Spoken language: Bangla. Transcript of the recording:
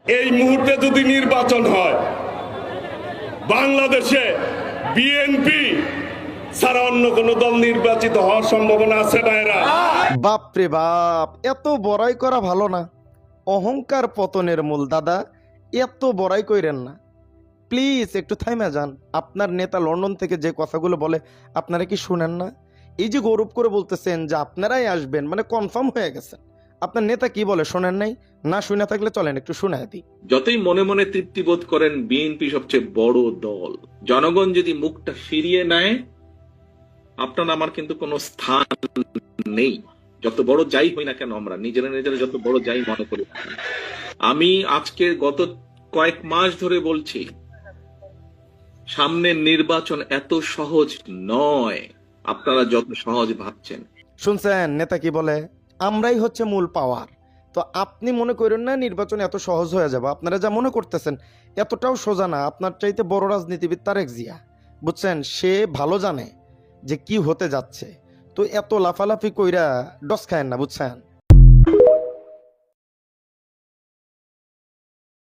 এই মুহূর্তে যদি নির্বাচন হয়, বাংলাদেশে বিএনপি ছাড়া অন্য কোন দল নির্বাচিত হওয়ার সম্ভাবনা আছে না? এরা বাপরে বাপ, এত বড়াই করা ভালো না। অহংকার পতনের মূল দাদা, এত বড়াই কইরেন না প্লিজ, একটু থাইমা যান। আপনার নেতা লন্ডন থেকে যে কথাগুলো বলে আপনারা কি শুনেন না? এই যে গৌরব করে বলতেছেন যে আপনারাই আসবেন, মানে কনফার্ম হয়ে গেছেন। আপনার নেতা কি বলে শোনেন নাই? না শুনে থাকলে চলেন একটু শুনাই দিই। যতই মনে মনে তৃপ্তি বোধ করেন বিএনপি সবচেয়ে বড় দল, জনগণ যদি মুখটা ফিরিয়ে নেয়, আপনার আমার কিন্তু কোনো স্থান নেই। যত বড় যাই হই না কেন, আমরা নিজেরা নিজেরা যত বড় যাই মনে করি। আমি আজকে গত কয়েক মাস ধরে বলছি, সামনের নির্বাচন এত সহজ নয় আপনারা যত সহজ ভাবছেন। শুনছেন নেতা কি বলে? আমরাই হচ্ছে মূল পাওয়ার। তো আপনি মনে করেন না নির্বাচন এত সহজ হয়ে যাবে? আপনারা যা মনে করতেছেন এতটাও সোজা না। আপনার চাইতে বড় রাজনীতিবিদ তারেক জিয়া, বুঝছেন, সে ভালো জানে যে কি হতে যাচ্ছে। তো এত লাফালাফি কইরা ডস খায়েন না, বুঝছেন।